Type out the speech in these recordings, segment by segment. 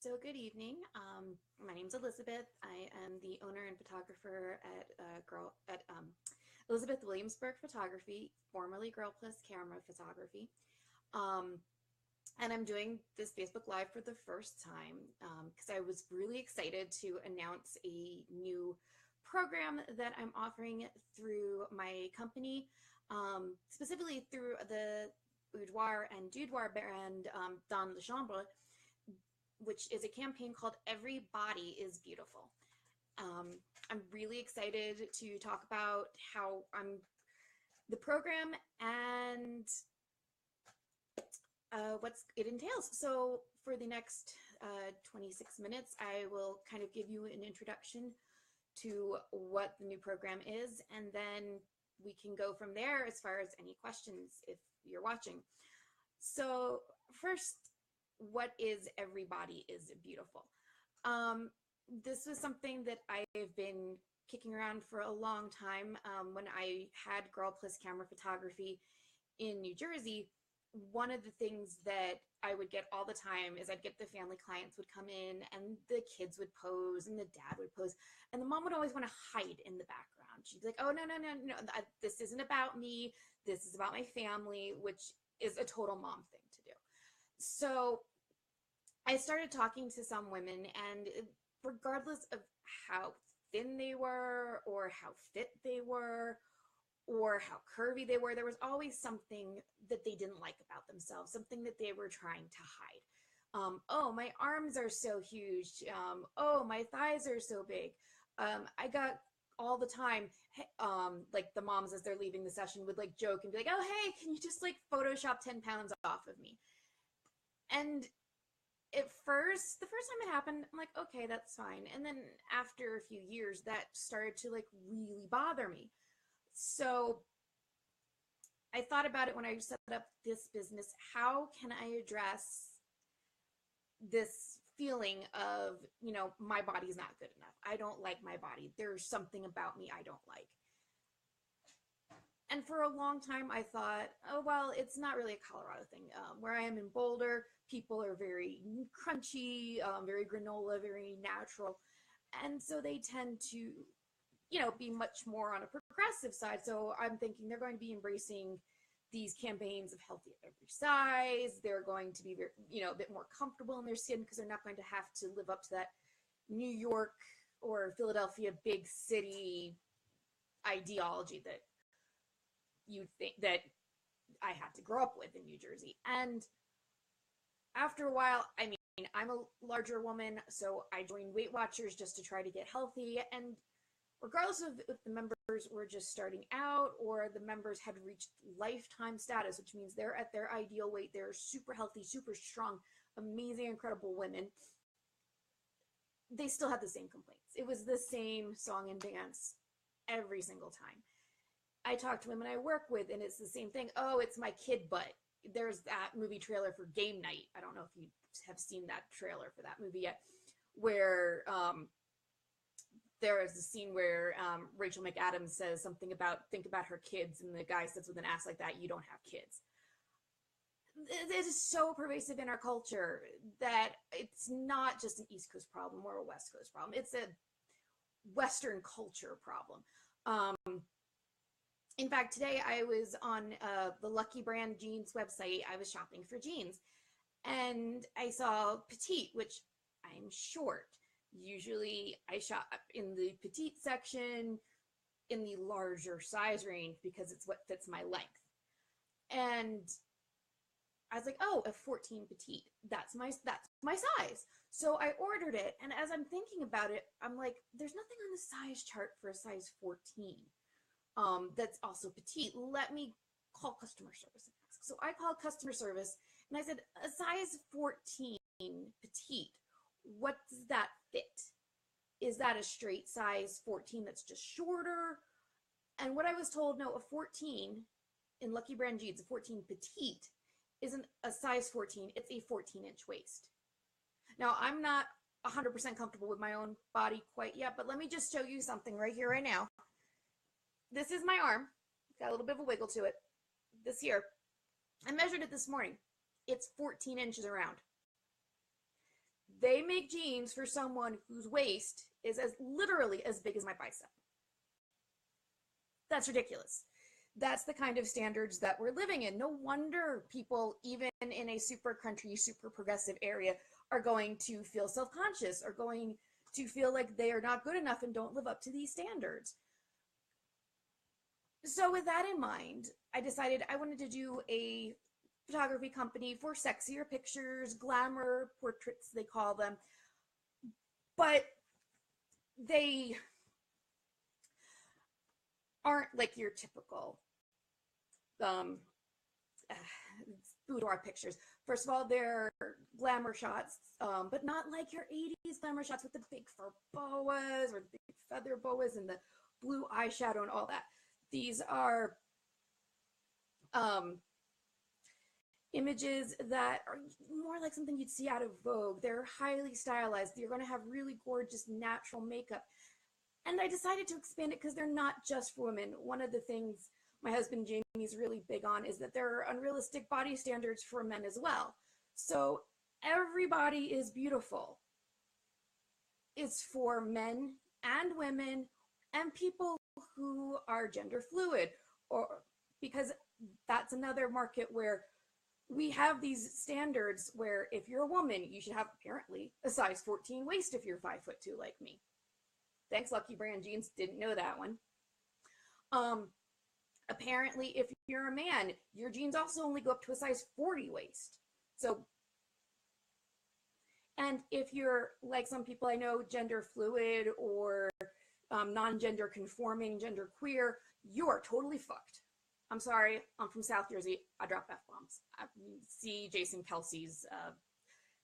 So good evening. My name's Elizabeth. I am the owner and photographer at Elizabeth Williamsburg Photography, formerly Girl Plus Camera Photography. Um, and I'm doing this Facebook Live for the first time because I was really excited to announce a new program that I'm offering through my company, specifically through the Boudoir and Doudoir brand, Dans le Chambre, which is a campaign called Every Body is Beautiful. I'm really excited to talk about how the program and what it entails. So for the next 26 minutes, I will kind of give you an introduction to what the new program is, and then we can go from there as far as any questions if you're watching. So first, what is Every Body is Beautiful? This was something that I've been kicking around for a long time. When I had Girl Plus Camera Photography in New Jersey, one of the things that I would get all the time is I'd get the family clients would come in and the kids would pose and the dad would pose and the mom would always want to hide in the background. She'd be like, oh, no, this isn't about me. This is about my family, which is a total mom thing to do. So I started talking to some women, and regardless of how thin they were or how fit they were or how curvy they were, there was always something that they didn't like about themselves, something that they were trying to hide. Oh, my arms are so huge. Oh, my thighs are so big. I got all the time, like the moms as they're leaving the session would like joke and be like, oh, hey, can you just like Photoshop 10 pounds off of me? And at first, the first time it happened, I'm like, okay, that's fine. And then after a few years, that started to like really bother me. So I thought about it when I set up this business. How can I address this feeling of, my body's not good enough. I don't like my body. There's something about me I don't like. And for a long time, I thought, oh, well, it's not really a Colorado thing. Where I am in Boulder, people are very crunchy, very granola, very natural. And so they tend to, be much more on a progressive side. So I'm thinking they're going to be embracing these campaigns of healthy at every size. They're going to be, very, a bit more comfortable in their skin because they're not going to have to live up to that New York or Philadelphia big city ideology that you think that I had to grow up with in New Jersey. And after a while, I mean, I'm a larger woman, so I joined Weight Watchers just to try to get healthy. And regardless of if the members were just starting out or the members had reached lifetime status, which means they're at their ideal weight, they're super healthy, super strong, amazing, incredible women, they still had the same complaints. It was the same song and dance every single time. I talk to women I work with, and it's the same thing. Oh, it's my kid butt. There's that movie trailer for Game Night. I don't know if you have seen that trailer for that movie yet, where there is a scene where Rachel McAdams says something about, think about her kids, and the guy says with an ass like that, you don't have kids. It is so pervasive in our culture that it's not just an East Coast problem or a West Coast problem. It's a Western culture problem. In fact, today I was on the Lucky Brand jeans website. I was shopping for jeans, and I saw petite, which I'm short. Usually I shop in the petite section in the larger size range because it's what fits my length. And I was like, oh, a 14 petite. That's my size. So I ordered it, and as I'm thinking about it, I'm like, there's nothing on the size chart for a size 14. That's also petite. Let me call customer service and ask. So I called customer service and I said, a size 14 petite, what does that fit? Is that a straight size 14 that's just shorter? And what I was told, no, a 14 in Lucky Brand jeans, a 14 petite, isn't a size 14, it's a 14-inch waist. Now, I'm not 100% comfortable with my own body quite yet, but let me just show you something right here, right now. This is my arm. It's got a little bit of a wiggle to it. This here. I measured it this morning. It's 14 inches around. They make jeans for someone whose waist is as literally as big as my bicep. That's ridiculous. That's the kind of standards that we're living in. No wonder people, even in a super country, super progressive area, are going to feel self-conscious, are going to feel like they are not good enough and don't live up to these standards. So with that in mind, I decided I wanted to do a photography company for sexier pictures, glamour portraits, they call them. But they aren't like your typical boudoir pictures. First of all, they're glamour shots, but not like your 80s glamour shots with the big fur boas or the big feather boas and the blue eyeshadow and all that. These are images that are more like something you'd see out of Vogue. They're highly stylized. You're going to have really gorgeous natural makeup. And I decided to expand it because they're not just for women. One of the things my husband Jamie's really big on is that there are unrealistic body standards for men as well. So everybody is beautiful. It's for men and women and people who are gender fluid, or because that's another market where we have these standards where if you're a woman, you should have apparently a size 14 waist if you're 5'2" like me. Thanks, Lucky Brand Jeans. Didn't know that one. Apparently, if you're a man, your jeans also only go up to a size 40 waist. So, and if you're like some people I know, gender fluid or non-gender conforming, gender queer, you are totally fucked. I'm sorry, I'm from South Jersey. I drop F-bombs. See Jason Kelsey's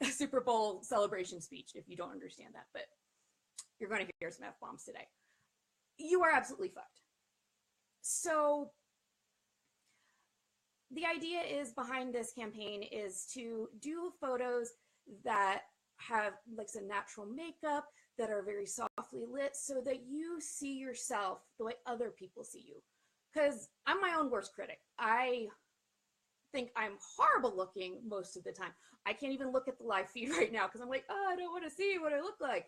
Super Bowl celebration speech if you don't understand that, but you're going to hear some F-bombs today. You are absolutely fucked. So the idea is behind this campaign is to do photos that have like some natural makeup, that are very softly lit, so that you see yourself the way other people see you. Because I'm my own worst critic. I think I'm horrible looking most of the time. I can't even look at the live feed right now because I'm like, oh, I don't want to see what I look like.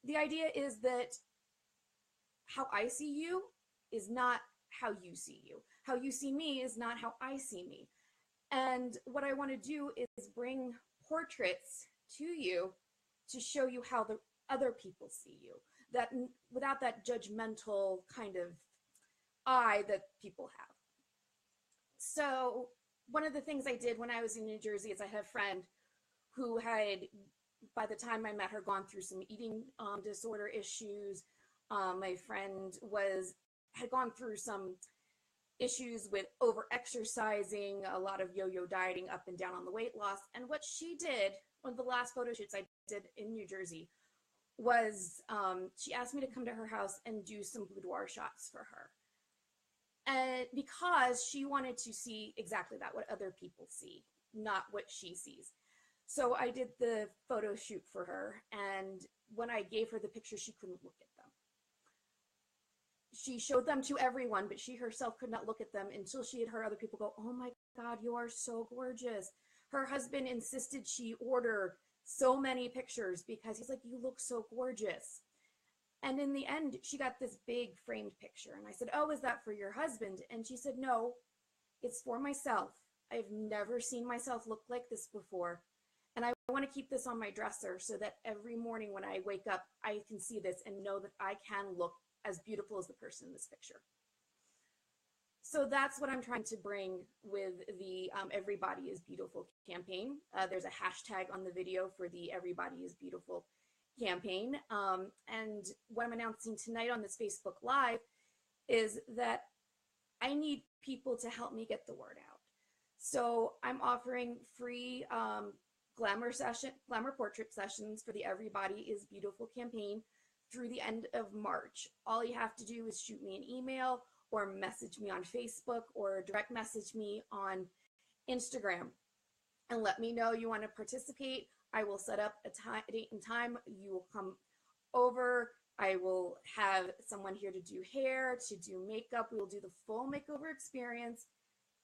The idea is that how I see you is not how you see you. How you see me is not how I see me. And what I want to do is bring portraits to you to show you how the other people see you, that without that judgmental kind of eye that people have. So one of the things I did when I was in New Jersey is I had a friend who had, by the time I met her, gone through some eating disorder issues. My friend had gone through some issues with over-exercising, a lot of yo-yo dieting up and down on the weight loss. And what she did, one of the last photo shoots I did in New Jersey, was she asked me to come to her house and do some boudoir shots for her. And because she wanted to see exactly that, what other people see, not what she sees. So I did the photo shoot for her, and when I gave her the pictures, she couldn't look at them. She showed them to everyone, but she herself could not look at them until she had heard other people go, oh my God, you are so gorgeous. Her husband insisted she order so many pictures because he's like, you look so gorgeous. And in the end, she got this big framed picture. And I said, oh, is that for your husband? And she said, no, it's for myself. I've never seen myself look like this before. And I want to keep this on my dresser so that every morning when I wake up, I can see this and know that I can look as beautiful as the person in this picture. So that's what I'm trying to bring with the Everybody is Beautiful campaign. There's a hashtag on the video for the Everybody is Beautiful campaign. And what I'm announcing tonight on this Facebook Live is that I need people to help me get the word out. So I'm offering free glamour portrait sessions for the Everybody is Beautiful campaign through the end of March. All you have to do is shoot me an email or message me on Facebook or direct message me on Instagram and let me know you want to participate. I will set up a date and time. You will come over. I will have someone here to do hair, to do makeup. We will do the full makeover experience,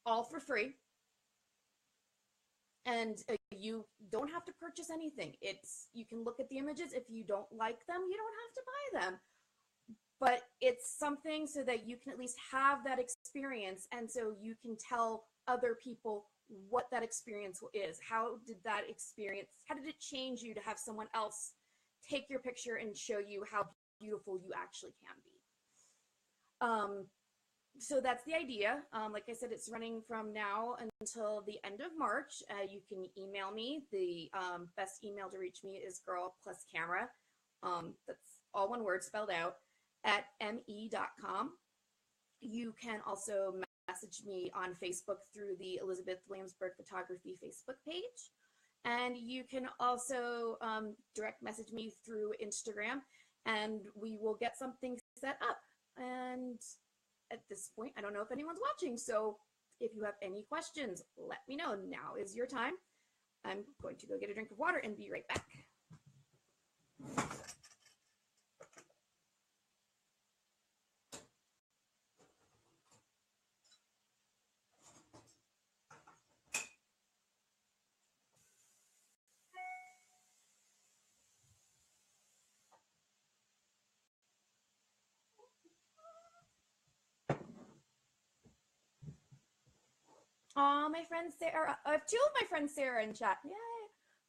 all for free. And you don't have to purchase anything. You can look at the images. If you don't like them, you don't have to buy them. But it's something so that you can at least have that experience, and so you can tell other people what that experience is. How did it change you to have someone else take your picture and show you how beautiful you actually can be? So that's the idea. Like I said, it's running from now until the end of March. You can email me. The best email to reach me is girl+camera. That's all one word spelled out, at me.com. You can also message me on Facebook through the Elizabeth Williamsburg Photography Facebook page. And you can also direct message me through Instagram, and we will get something set up. And at this point, I don't know if anyone's watching, so if you have any questions, let me know. Now is your time. I'm going to go get a drink of water and be right back. Oh, my friend Sarah. I have two of my friends Sarah in chat. Yay!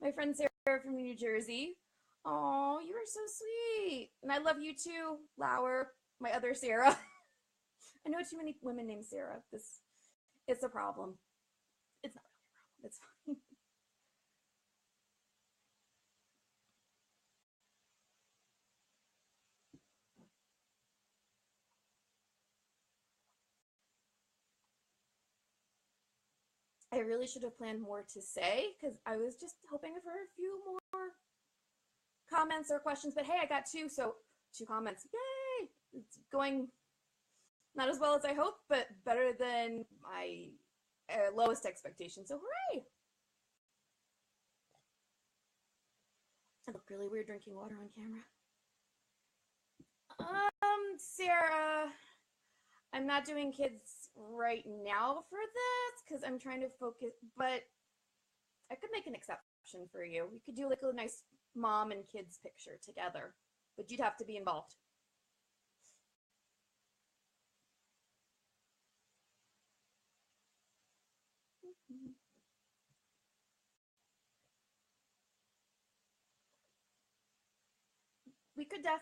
My friend Sarah from New Jersey. Oh, you are so sweet. And I love you too, Lauer, my other Sarah. I know too many women named Sarah. It's a problem. It's not really a problem. It's fine. I really should have planned more to say because I was just hoping for a few more comments or questions. But hey, I got two, so 2 comments. Yay! It's going not as well as I hoped, but better than my lowest expectation. So hooray! I look really weird drinking water on camera. Sarah, I'm not doing kids right now for this because I'm trying to focus, but I could make an exception for you. We could do like a nice mom and kids picture together, but you'd have to be involved.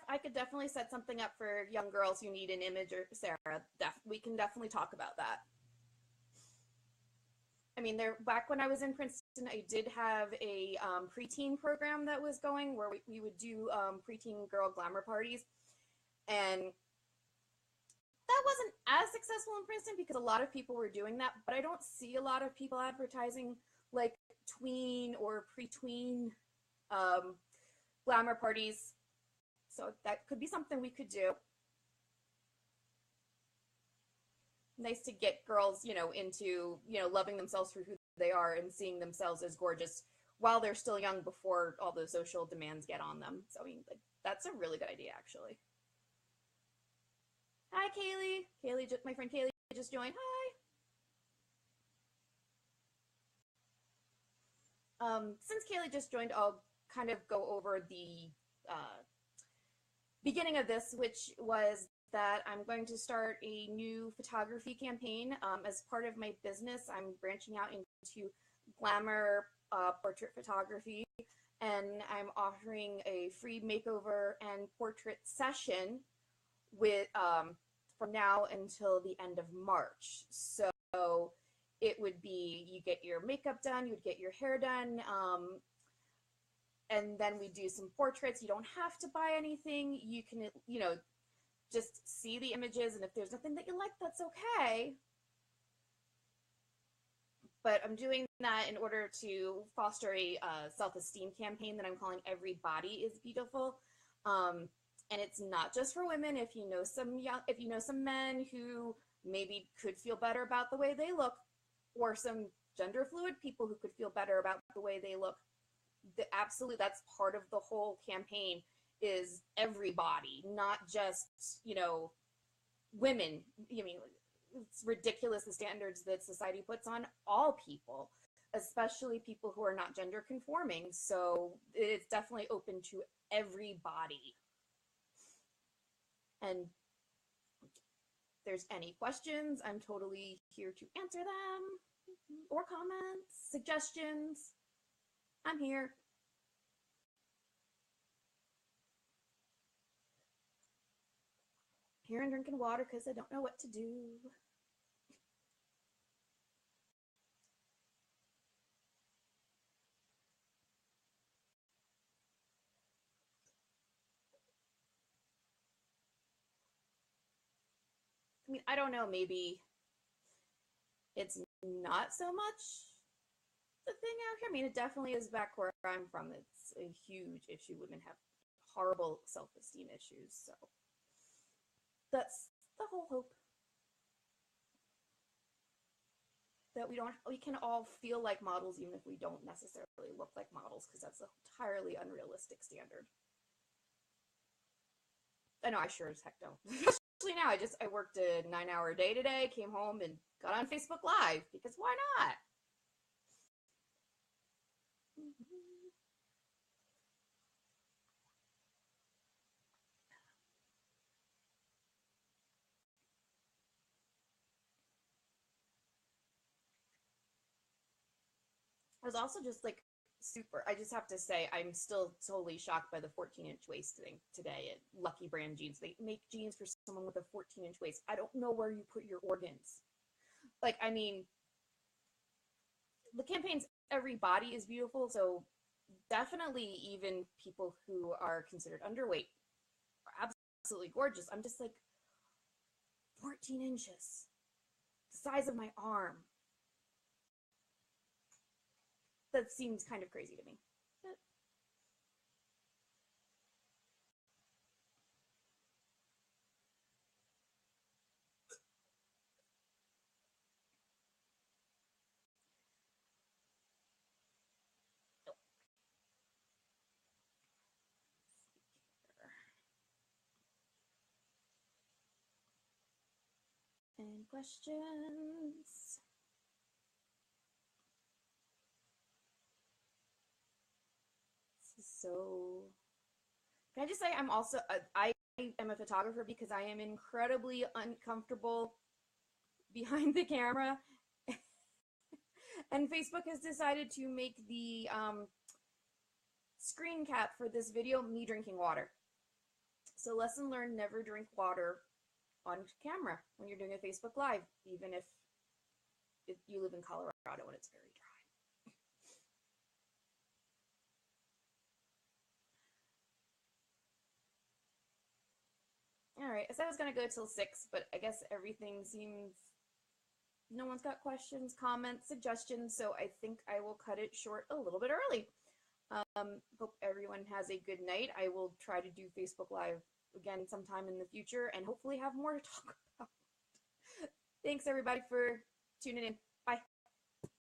I could definitely set something up for young girls who need an image, or Sarah. We can definitely talk about that. I mean, back when I was in Princeton, I did have a preteen program that was going where we would do preteen girl glamour parties, and that wasn't as successful in Princeton because a lot of people were doing that, but I don't see a lot of people advertising like tween or pre-tween glamour parties. So that could be something we could do. Nice to get girls, into, loving themselves for who they are and seeing themselves as gorgeous while they're still young before all the social demands get on them. So, I mean, that's a really good idea, actually. Hi, Kaylee. My friend Kaylee just joined. Hi. Since Kaylee just joined, I'll kind of go over the beginning of this, which was that I'm going to start a new photography campaign. As part of my business, I'm branching out into glamour portrait photography, and I'm offering a free makeover and portrait session with from now until the end of March. So it would be, you get your makeup done, you would get your hair done, and then we do some portraits. You don't have to buy anything. You can, just see the images, and if there's nothing that you like, that's okay. But I'm doing that in order to foster a self-esteem campaign that I'm calling Every Body is Beautiful. And it's not just for women. If you know some men who maybe could feel better about the way they look, or some gender fluid people who could feel better about the way they look, that's part of the whole campaign, is everybody, not just, women. I mean, it's ridiculous the standards that society puts on all people. especially people who are not gender conforming. So it's definitely open to everybody. And if there's any questions, I'm totally here to answer them, or comments, suggestions. I'm here. Here and drinking water because I don't know what to do. I mean, I don't know, maybe it's not so much the thing out here. I mean, it definitely is back where I'm from. It's a huge issue. Women have horrible self-esteem issues. So that's the whole hope. That we can all feel like models even if we don't necessarily look like models, because that's an entirely unrealistic standard. I know I sure as heck don't. Especially now, I worked a 9-hour day today, came home and got on Facebook Live, because why not? I was also just like I just have to say, I'm still totally shocked by the 14-inch waist thing today at Lucky Brand Jeans. They make jeans for someone with a 14-inch waist. I don't know where you put your organs. Like, I mean, the campaign's every body is beautiful, so definitely even people who are considered underweight are absolutely gorgeous. I'm just like, 14 inches, the size of my arm. That seems kind of crazy to me. But any questions? So, can I just say I'm also I am a photographer because I am incredibly uncomfortable behind the camera, and Facebook has decided to make the screen cap for this video me drinking water. So lesson learned: never drink water on camera when you're doing a Facebook Live, even if you live in Colorado and it's very dry. All right, I said I was going to go till 6, but I guess everything seems... No one's got questions, comments, suggestions, so I think I will cut it short a little bit early. Hope everyone has a good night. I will try to do Facebook Live again sometime in the future and hopefully have more to talk about. Thanks, everybody, for tuning in.